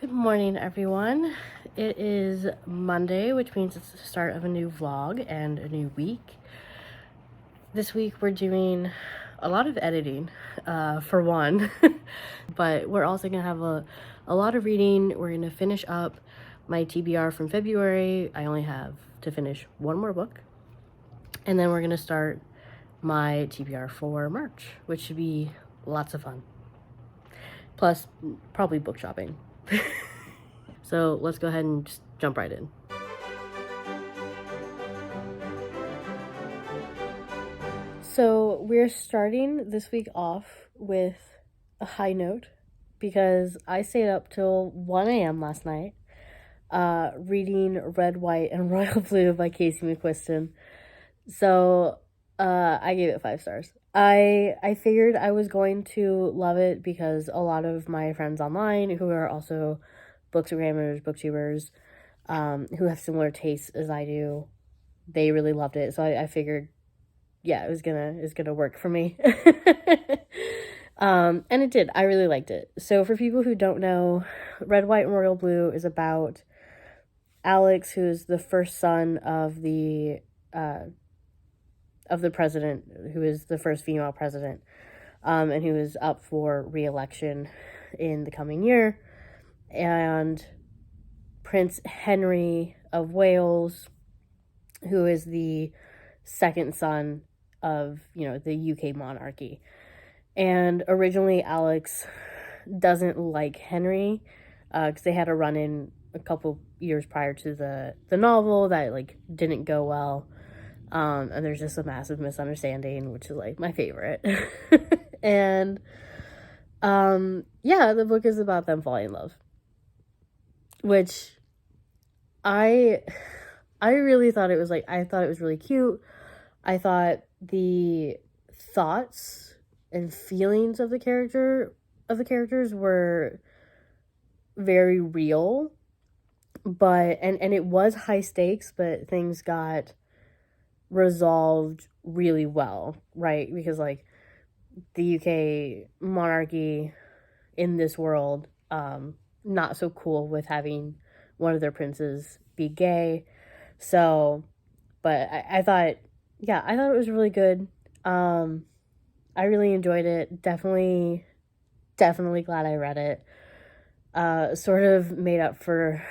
Good morning, everyone. It is Monday, which means it's the start of a new vlog and a new week. This week we're doing a lot of editing, for one, but we're also gonna have a lot of reading. We're gonna finish up my TBR from February. I only have to finish one more book, and then we're gonna start my TBR for March, which should be lots of fun. Plus, probably book shopping. So let's go ahead and just jump right in. So we're starting this week off with a high note because I stayed up till 1 a.m. last night reading Red, White, and Royal Blue by Casey McQuiston. So I gave it 5 stars. I figured I was going to love it because a lot of my friends online who are also bookstagrammers, booktubers, who have similar tastes as I do, they really loved it. So I figured, yeah, it was gonna work for me. And it did. I really liked it. So for people who don't know, Red, White, and Royal Blue is about Alex, who is the first son of the president, who is the first female president, and who is up for re-election in the coming year. And Prince Henry of Wales, who is the second son of, the UK monarchy. And originally Alex doesn't like Henry, because they had a run-in a couple years prior to the novel that, didn't go well. And there's just a massive misunderstanding, which is, my favorite. And, yeah, the book is about them falling in love. Which I really thought it was I thought it was really cute. I thought the thoughts and feelings of the characters were very real, but and it was high stakes, but things got resolved really well, right? Because the UK monarchy in this world, not so cool with having one of their princes be gay. So, but I thought it was really good. I really enjoyed it. Definitely glad I read it. Sort of made up for,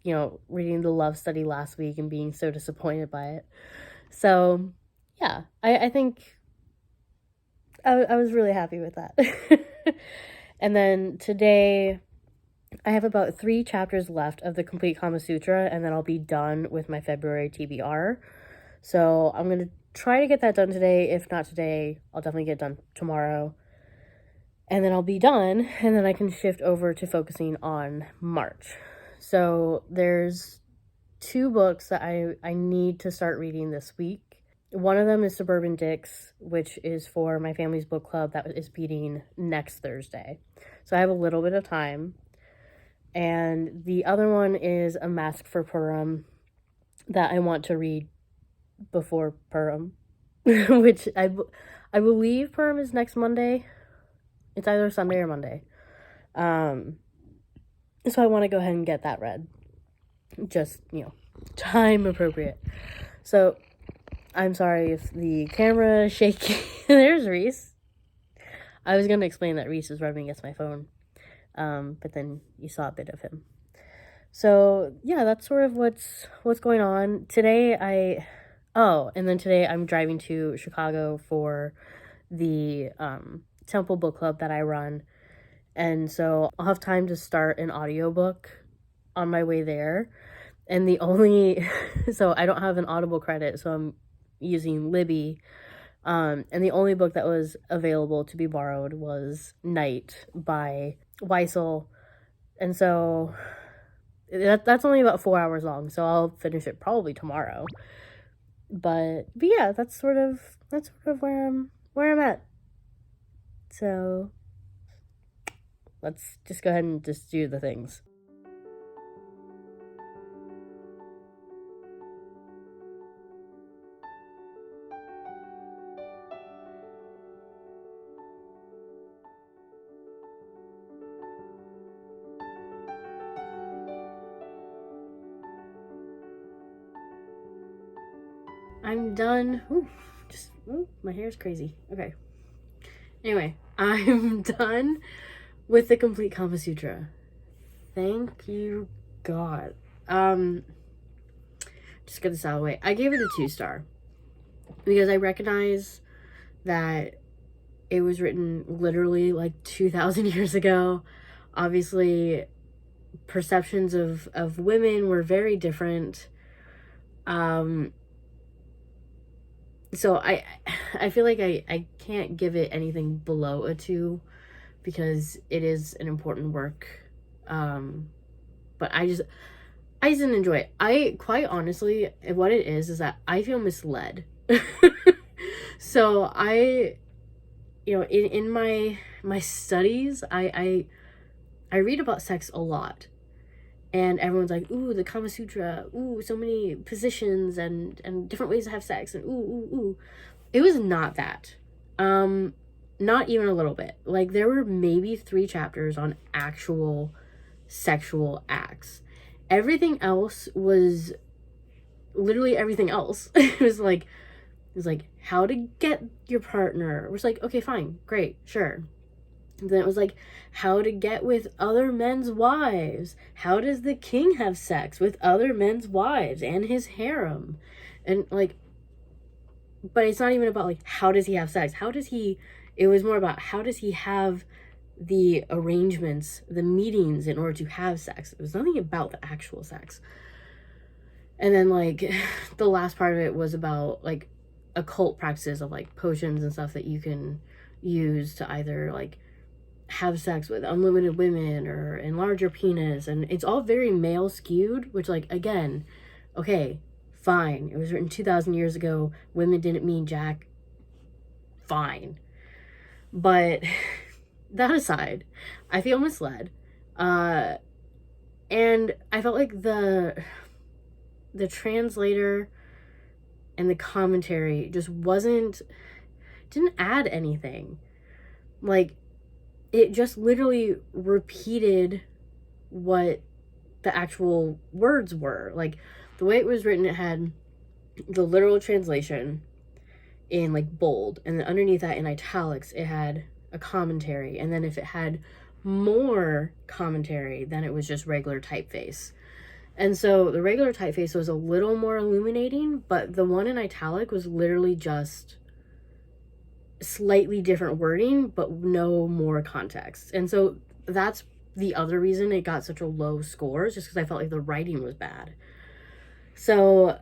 reading the love study last week and being so disappointed by it. So, yeah, I think I was really happy with that. And then today, I have about 3 chapters left of the Complete Kama Sutra, and then I'll be done with my February TBR. So I'm going to try to get that done today. If not today, I'll definitely get it done tomorrow. And then I'll be done, and then I can shift over to focusing on March. So there's 2 books that I need to start reading this week. One of them is Suburban, which is for my family's book club that is meeting next Thursday. So I have a little bit of time. And the other one is a Masc for Purim that I want to read before Purim, which I believe Purim is next Monday. It's either Sunday or Monday. So I want to go ahead and get that read. Just, time appropriate. So I'm sorry if the camera is shaky. There's Reese. I was going to explain that Reese is rubbing against my phone. But then you saw a bit of him. So yeah, that's sort of what's going on today. And then today I'm driving to Chicago for the Temple Book Club that I run, and so I'll have time to start an audiobook on my way there. And the only so I don't have an Audible credit, so I'm using Libby. And the only book that was available to be borrowed was Night by Weissel. And so that's only about 4 hours long, so I'll finish it probably tomorrow. But yeah, that's sort of where I'm at. So let's just go ahead and just do the things. I'm done. My hair's crazy. Okay. Anyway, I'm done with the complete Kama Sutra. Thank you, God. Just get this out of the way. I gave it a 2-star because I recognize that it was written literally like 2,000 years ago. Obviously, perceptions of women were very different. So I feel like I can't give it anything below a 2 because it is an important work. But I just didn't enjoy it. I quite honestly, what it is that I feel misled. So in my studies, I read about sex a lot. And everyone's like, ooh, the Kama Sutra, ooh, so many positions and different ways to have sex, and ooh. It was not that. Not even a little bit. Like, there were maybe 3 chapters on actual sexual acts. Everything else was literally everything else. It was like how to get your partner. It was like, okay, fine, great, sure. And then it was like how to get with other men's wives. How does the king have sex with other men's wives and his harem? And like, but it's not even about like how does he have sex? It was more about how does he have the arrangements, the meetings in order to have sex. It was nothing about the actual sex. And then like the last part of it was about like occult practices of like potions and stuff that you can use to either like have sex with unlimited women or enlarge your penis, and it's all very male skewed, which like, again, okay, fine, it was written 2,000 years ago, women didn't mean jack, fine. But that aside, I feel misled, and I felt like the translator and the commentary just didn't add anything. Like, it just literally repeated what the actual words were. Like, the way it was written, it had the literal translation in like bold, and then underneath that in italics it had a commentary, and then if it had more commentary, then it was just regular typeface. And so the regular typeface was a little more illuminating, but the one in italic was literally just slightly different wording, but no more context. And so that's the other reason it got such a low score, just because I felt like the writing was bad. So,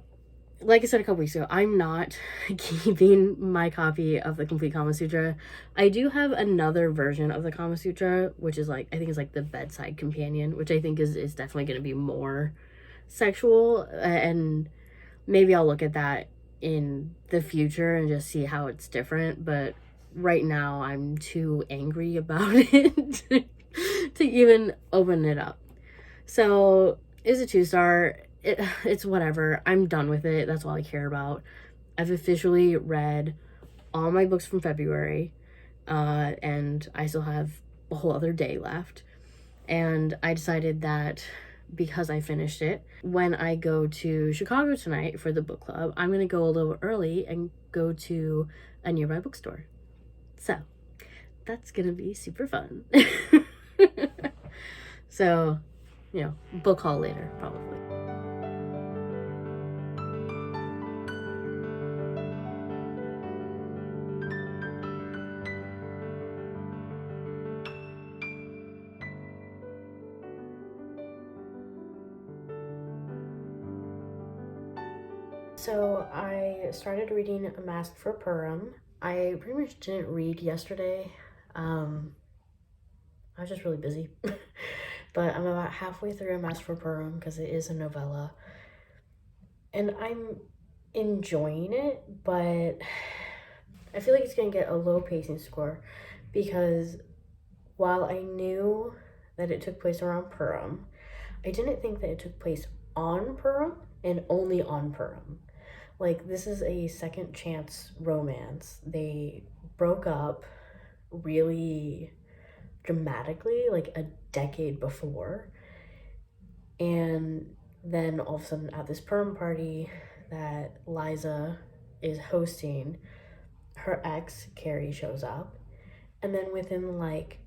like I said a couple weeks ago, I'm not keeping my copy of the complete Kama Sutra. I do have another version of the Kama Sutra, which is like, I think it's like the bedside companion, which I think is definitely going to be more sexual, and maybe I'll look at that in the future and just see how it's different. But right now I'm too angry about it to even open it up. So it's a 2-star. It's whatever. I'm done with it. That's all I care about. I've officially read all my books from February, and I still have a whole other day left. And I decided that because I finished it, when I go to Chicago tonight for the book club, I'm gonna go a little early and go to a nearby bookstore. So that's gonna be super fun. So, book haul later, probably. So I started reading Masc for Purim. I pretty much didn't read yesterday. I was just really busy. But I'm about halfway through Masc for Purim because it is a novella. And I'm enjoying it, but I feel like it's going to get a low pacing score because while I knew that it took place around Purim, I didn't think that it took place on Purim and only on Purim. Like, this is a second chance romance. They broke up really dramatically, like a decade before. And then all of a sudden at this Purim party that Liza is hosting, her ex, Carrie, shows up. And then within like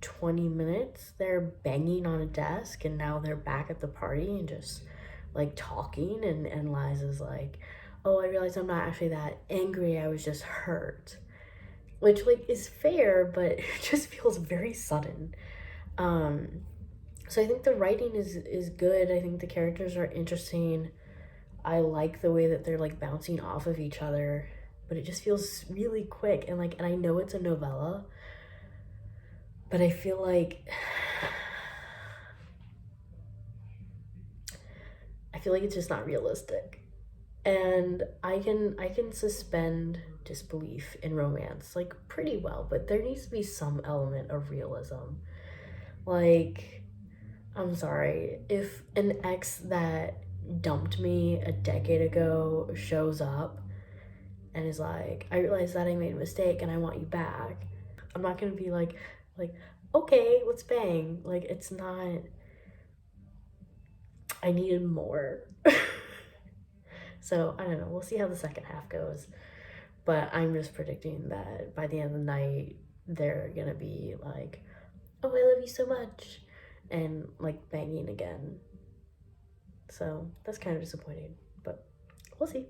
20 minutes, they're banging on a desk, and now they're back at the party and just like talking. And Liza's like, oh, I realized I'm not actually that angry. I was just hurt. Which like is fair, but it just feels very sudden. So I think the writing is good. I think the characters are interesting. I like the way that they're like bouncing off of each other, but it just feels really quick. And like, and I know it's a novella, but I feel like it's just not realistic. And I can suspend disbelief in romance like pretty well, but there needs to be some element of realism. Like, I'm sorry, if an ex that dumped me a decade ago shows up and is like, I realized that I made a mistake and I want you back, I'm not gonna be like, okay, let's bang. Like, it's not, I needed more. So I don't know, we'll see how the second half goes, but I'm just predicting that by the end of the night they're gonna be like, oh, I love you so much, and like banging again. So that's kind of disappointing, but we'll see.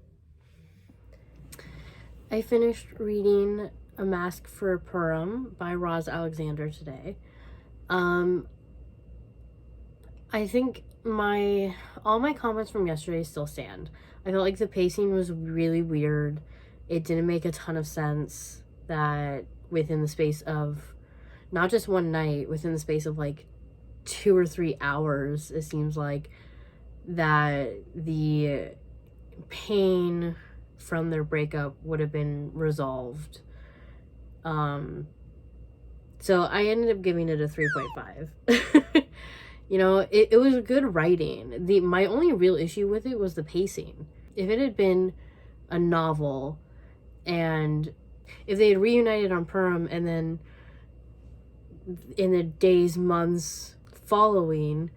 I finished reading A Masc for Purim by Roz Alexander today. I think all my comments from yesterday still stand. I felt like the pacing was really weird. It didn't make a ton of sense that within the space of not just one night, within the space of like 2 or 3 hours, it seems like that the pain from their breakup would have been resolved. So I ended up giving it a 3.5. You know, it was good writing. My only real issue with it was the pacing. If it had been a novel, and if they had reunited on Purim and then in the days, months following,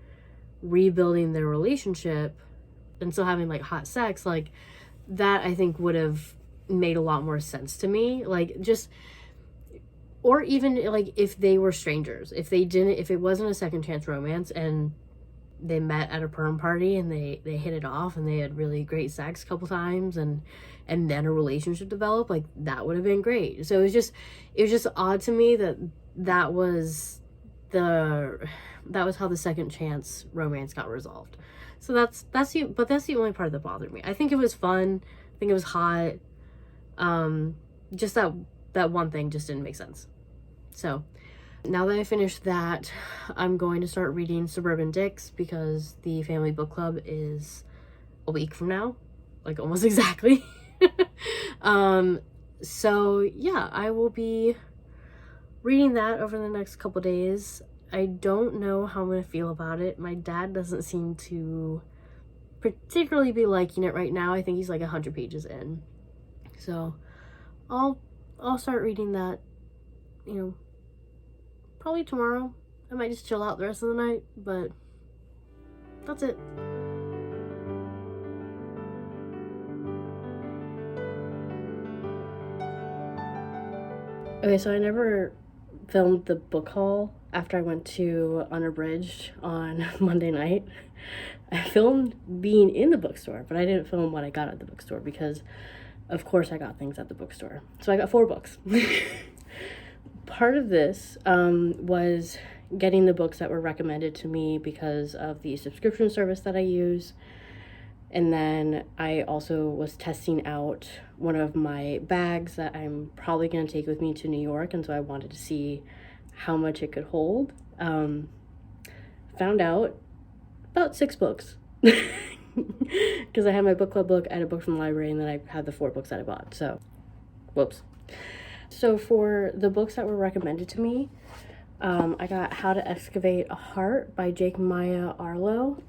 rebuilding their relationship and still having like hot sex, like that I think would have made a lot more sense to me. Like, just, or even like if they were strangers, if it wasn't a second chance romance and they met at a Purim party and they hit it off and they had really great sex a couple times and then a relationship developed, like that would have been great. So it was just odd to me that was how the second chance romance got resolved. So that's the only part that bothered me. I think it was fun. I think it was hot. Just that one thing just didn't make sense. So now that I finished that, I'm going to start reading Suburban Dicks because the family book club is a week from now, like almost exactly. So yeah, I will be reading that over the next couple days. I don't know how I'm gonna feel about it. My dad doesn't seem to particularly be liking it right now. I think he's like 100 pages in. So I'll start reading that, you know, probably tomorrow. I might just chill out the rest of the night, but that's it. Okay, so I never filmed the book haul after I went to Unabridged on Monday night. I filmed being in the bookstore, but I didn't film what I got at the bookstore because, of course, I got things at the bookstore. So I got 4 books. Part of this was getting the books that were recommended to me because of the subscription service that I use. And then I also was testing out one of my bags that I'm probably going to take with me to New York. And so I wanted to see how much it could hold. Found out about 6 books. Because I had my book club book, I had a book from the library, and then I had the 4 books that I bought. So, whoops. So for the books that were recommended to me, I got How to Excavate a Heart by Jake Maya Arlo.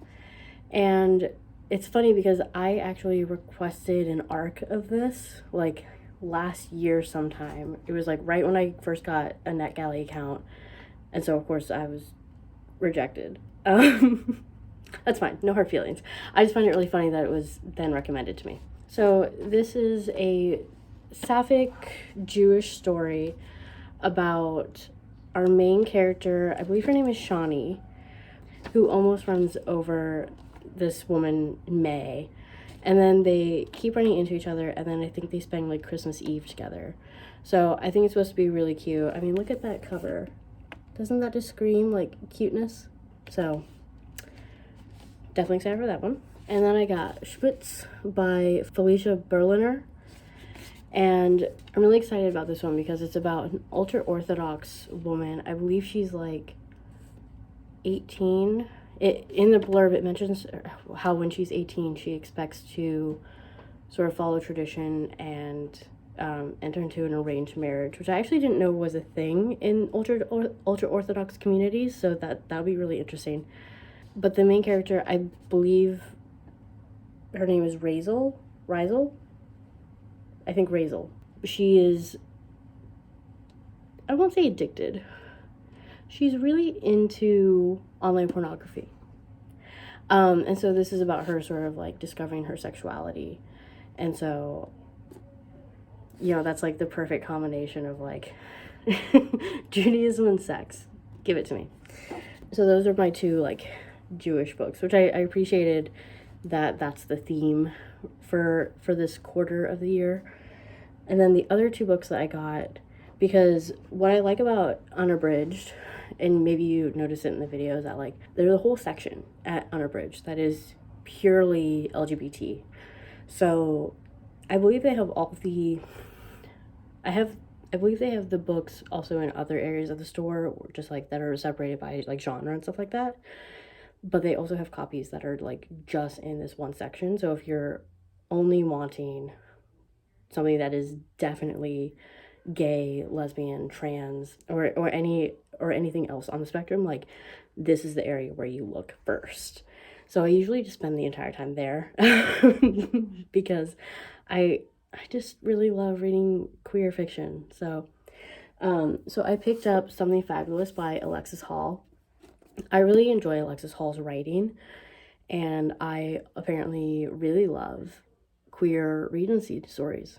And it's funny because I actually requested an ARC of this like last year sometime. It was like right when I first got a NetGalley account. And so of course I was rejected. That's fine, no hard feelings. I just find it really funny that it was then recommended to me. So this is a sapphic Jewish story about our main character, I believe her name is Shawnee, who almost runs over this woman, May. And then they keep running into each other, and then I think they spend like Christmas Eve together. So I think it's supposed to be really cute. I mean, look at that cover. Doesn't that just scream like cuteness? So definitely excited for that one. And then I got Schwitz by Felicia Berliner. And I'm really excited about this one because it's about an ultra-Orthodox woman. I believe she's like 18. In the blurb, it mentions how when she's 18, she expects to sort of follow tradition and enter into an arranged marriage, which I actually didn't know was a thing in ultra-Orthodox communities, so that would be really interesting. But the main character, I believe her name is Razel? I think Razel. She is, I won't say addicted. She's really into online pornography. And so this is about her sort of like discovering her sexuality. And so, you know, that's like the perfect combination of like Judaism and sex. Give it to me. So those are my two like Jewish books, which I appreciated that that's the theme for this quarter of the year. And then the other two books that I got, because what I like about Unabridged, and maybe you notice it in the videos, that like there's a whole section at Unabridged that is purely LGBT. So I believe they have all the I believe they have the books also in other areas of the store, just like that are separated by like genre and stuff like that. But they also have copies that are like just in this one section. So if you're only wanting something that is definitely gay, lesbian, trans, or anything else on the spectrum, like this is the area where you look first. So I usually just spend the entire time there because I just really love reading queer fiction. So I picked up Something Fabulous by Alexis Hall. I really enjoy Alexis Hall's writing, and I apparently really love queer Regency stories.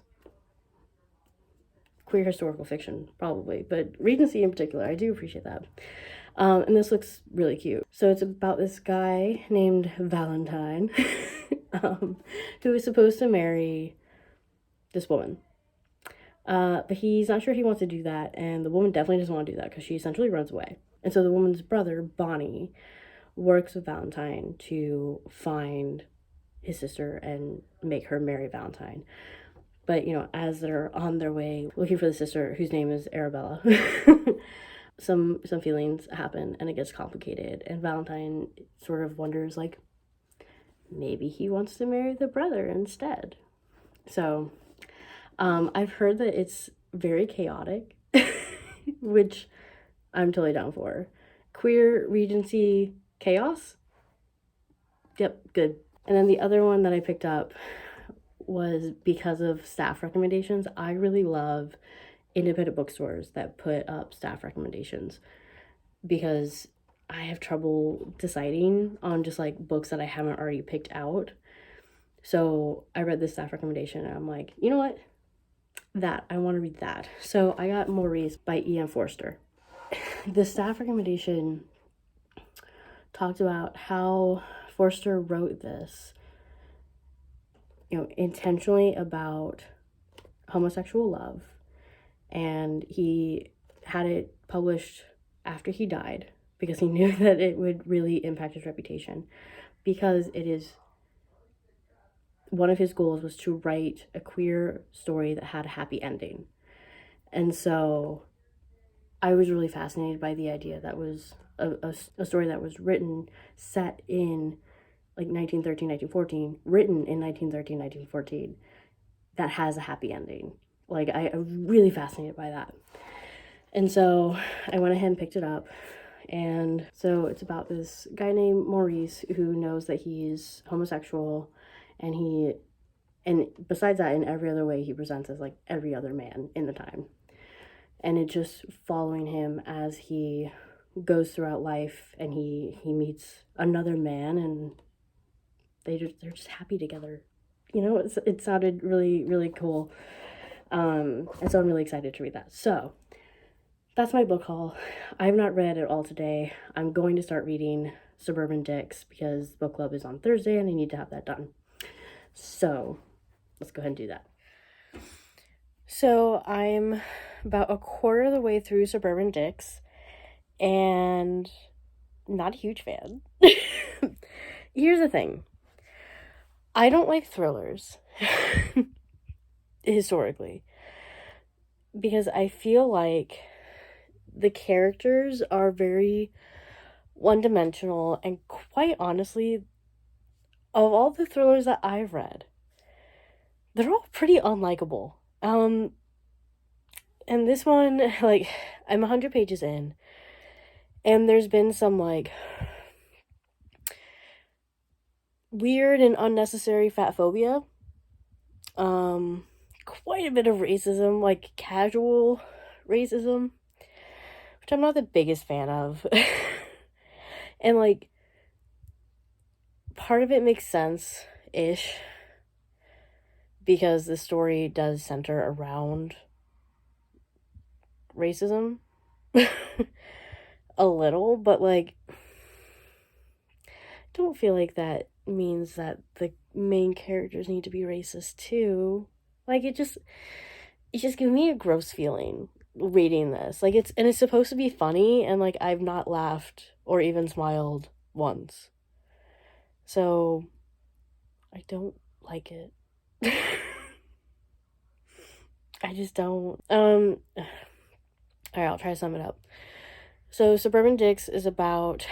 Queer historical fiction, probably, but Regency in particular, I do appreciate that. And this looks really cute. So it's about this guy named Valentine who is supposed to marry this woman. But he's not sure he wants to do that, and the woman definitely doesn't want to do that because she essentially runs away. And so the woman's brother, Bonnie, works with Valentine to find his sister and make her marry Valentine. But, you know, as they're on their way looking for the sister, whose name is Arabella, some feelings happen and it gets complicated. And Valentine sort of wonders, like, maybe he wants to marry the brother instead. So I've heard that it's very chaotic, which I'm totally down for. Queer Regency chaos? Yep, good. And then the other one that I picked up was because of staff recommendations. I really love independent bookstores that put up staff recommendations because I have trouble deciding on just like books that I haven't already picked out. So I read this staff recommendation and I'm like, you know what? I want to read that. So I got Maurice by E.M. Forster. The staff recommendation talked about how Forster wrote this, you know, intentionally about homosexual love, and he had it published after he died because he knew that it would really impact his reputation, because it is one of his goals was to write a queer story that had a happy ending. And so I was really fascinated by the idea that was a story that was written, set in like 1913, 1914, written in 1913, 1914, that has a happy ending. Like, I'm really fascinated by that. And so I went ahead and picked it up. And so it's about this guy named Maurice who knows that he's homosexual, and besides that, in every other way, he presents as like every other man in the time. And it's just following him as he goes throughout life, and he meets another man, and they're just happy together. it sounded really, really cool. And so I'm really excited to read that. So that's my book haul. I have not read it all today. I'm going to start reading Suburban Dicks because book club is on Thursday and I need to have that done. So let's go ahead and do that. So I'm about a quarter of the way through Suburban Dicks and not a huge fan. Here's the thing. I don't like thrillers historically because I feel like the characters are very one-dimensional, and quite honestly, of all the thrillers that I've read, they're all pretty unlikable. And this one, like, I'm 100 pages in, and there's been some, like, weird and unnecessary fat phobia. Quite a bit of racism, like, casual racism, which I'm not the biggest fan of. And, like, part of it makes sense-ish, because the story does center around racism a little, but, like, don't feel like that means that the main characters need to be racist too. Like, it just gives me a gross feeling reading this. Like, it's supposed to be funny, and, like, I've not laughed or even smiled once. So I don't like it. I just don't. Alright, I'll try to sum it up. So Suburban Dicks is about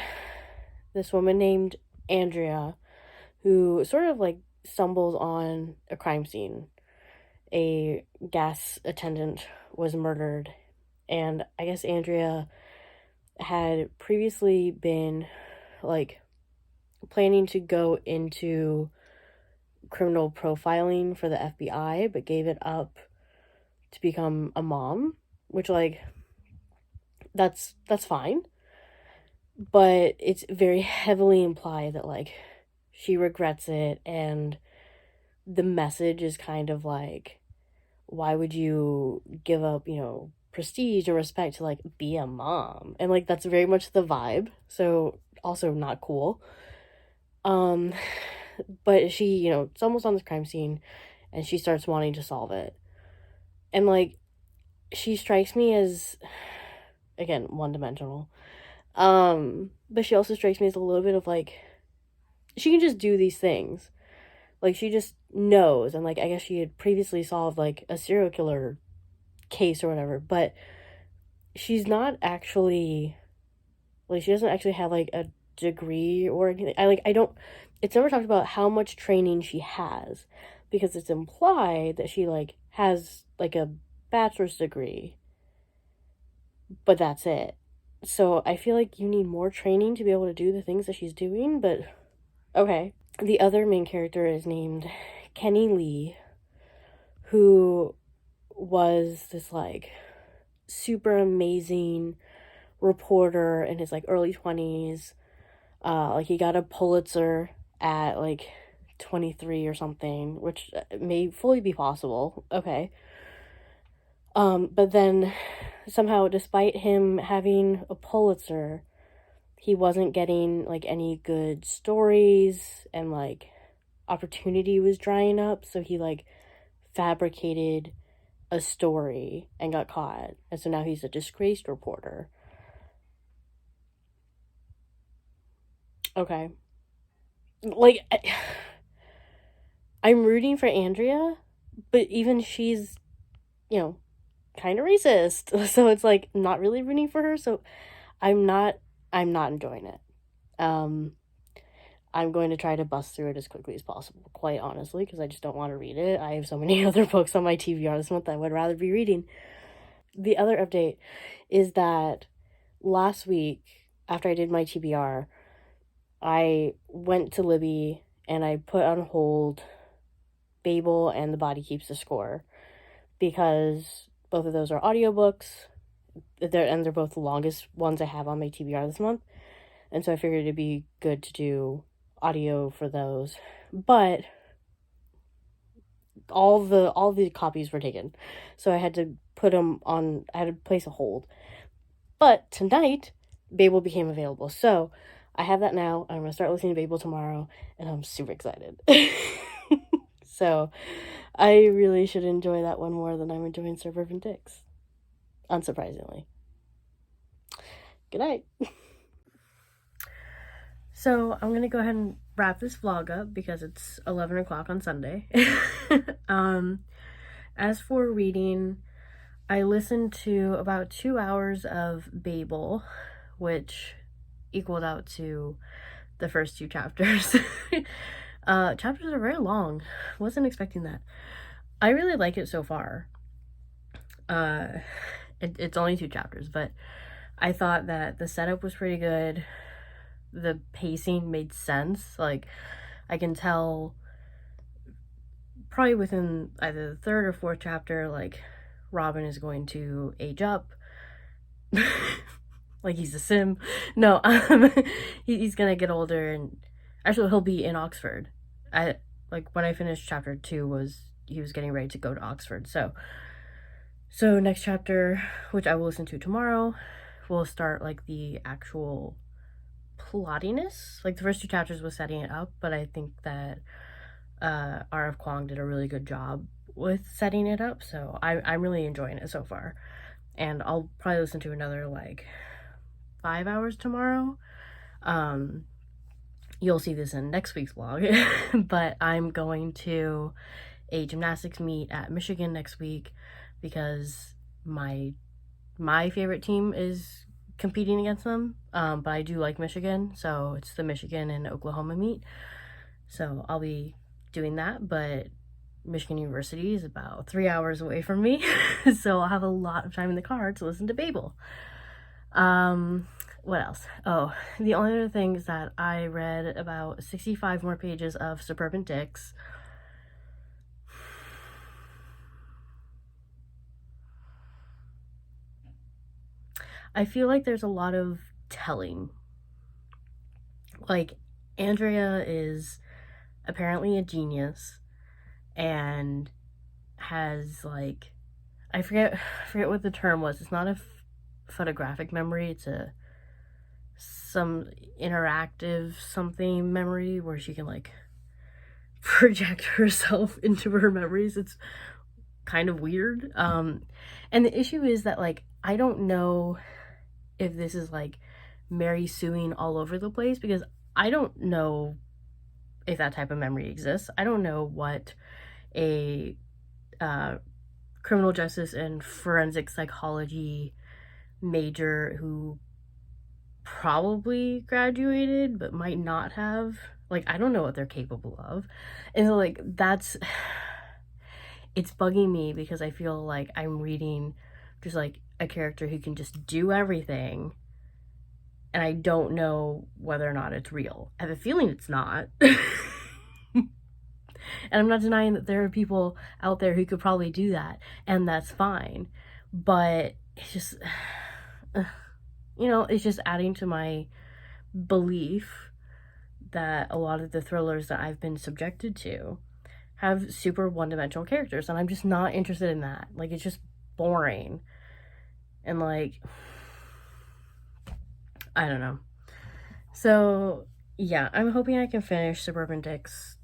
this woman named Andrea who sort of, like, stumbles on a crime scene. A gas attendant was murdered, and I guess Andrea had previously been, like, planning to go into criminal profiling for the FBI, but gave it up to become a mom, which, like, that's fine, but it's very heavily implied that, like, she regrets it, and the message is kind of like, why would you give up, prestige or respect to, like, be a mom? And, like, that's very much the vibe, so also not cool. But she, stumbles on this crime scene, and she starts wanting to solve it. And, like, she strikes me as, again, one-dimensional. But she also strikes me as a little bit of, like, she can just do these things. Like, she just knows, and, like, I guess she had previously solved, like, a serial killer case or whatever, but she's not actually, like, she doesn't actually have, like, a degree or anything. It's never talked about how much training she has, because it's implied that she, like, has, like, a bachelor's degree, but that's it. So I feel like you need more training to be able to do the things that she's doing, but okay. The other main character is named Kenny Lee, who was this, like, super amazing reporter in his, like, early 20s. Like, he got a Pulitzer at, like, 23 or something, which may fully be possible. Okay. But then somehow, despite him having a Pulitzer, he wasn't getting, like, any good stories, and, like, opportunity was drying up, so he, like, fabricated a story and got caught, and so now he's a disgraced reporter. Okay. Like, I'm rooting for Andrea, but even she's, kind of racist, so it's, like, not really rooting for her, so I'm not enjoying it. I'm going to try to bust through it as quickly as possible, quite honestly, because I just don't want to read it. I have so many other books on my TBR this month that I would rather be reading. The other update is that last week, after I did my TBR, I went to Libby and I put on hold Babel and The Body Keeps the Score, because both of those are audiobooks, and they're both the longest ones I have on my TBR this month, and so I figured it'd be good to do audio for those. But all the copies were taken. So I had to put them on, I had to place a hold. But tonight, Babel became available. So I have that now. I'm going to start listening to Babel tomorrow, and I'm super excited. So I really should enjoy that one more than I'm enjoying Suburban Dicks. Unsurprisingly. Good night. So I'm going to go ahead and wrap this vlog up because it's 11 o'clock on Sunday. As for reading, I listened to about 2 hours of Babel, which equaled out to the first 2 chapters. Chapters are very long. Wasn't expecting that. I really like it so far. It's only 2 chapters, but I thought that the setup was pretty good. The pacing made sense. Like, I can tell probably within either the 3rd or 4th chapter, like, Robin is going to age up. Like he's a sim. No, he's gonna get older, and actually he'll be in Oxford. When I finished chapter 2 he was getting ready to go to Oxford. So next chapter, which I will listen to tomorrow, will start like the actual plottiness. Like the first 2 chapters was setting it up, but I think that RF Kuang did a really good job with setting it up, so I'm really enjoying it so far. And I'll probably listen to another like 5 hours tomorrow. You'll see this in next week's vlog. But I'm going to a gymnastics meet at Michigan next week because my favorite team is competing against them. But I do like Michigan, so it's the Michigan and Oklahoma meet. So I'll be doing that, but Michigan University is about 3 hours away from me. So I'll have a lot of time in the car to listen to Babel. What else? Oh, the only other thing is that I read about 65 more pages of Suburban Dicks. I feel like there's a lot of telling. Like, Andrea is apparently a genius and has like, I forget what the term was. It's not a photographic memory, it's some interactive something memory where she can like project herself into her memories. It's kind of weird. And the issue is that like I don't know if this is like Mary suing all over the place, because I don't know if that type of memory exists. I don't know what a criminal justice and forensic psychology major who probably graduated but might not have, like, I don't know what they're capable of. And so like it's bugging me because I feel like I'm reading just like a character who can just do everything, and I don't know whether or not it's real. I have a feeling it's not. And I'm not denying that there are people out there who could probably do that, and that's fine. But it's just, it's just adding to my belief that a lot of the thrillers that I've been subjected to have super one-dimensional characters, and I'm just not interested in that. Like, it's just boring. And, like, I don't know. So, yeah, I'm hoping I can finish Suburban Dicks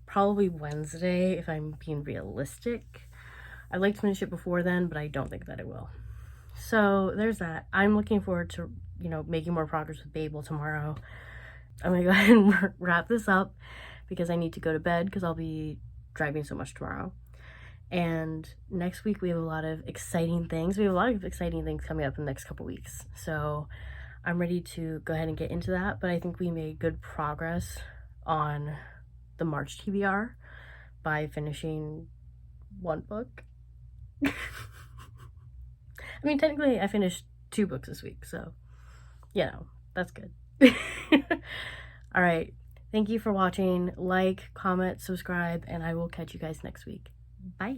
probably Wednesday, if I'm being realistic. I'd like to finish it before then, but I don't think that it will. So there's that. I'm looking forward to, making more progress with Babel tomorrow. I'm gonna go ahead and wrap this up because I need to go to bed because I'll be driving so much tomorrow. And next week we have a lot of exciting things. We have a lot of exciting things coming up in the next couple weeks. So I'm ready to go ahead and get into that. But I think we made good progress on the March TBR by finishing 1 book. I mean, technically I finished 2 books this week, so that's good. All right, thank you for watching. Like, comment, subscribe, and I will catch you guys next week. Bye.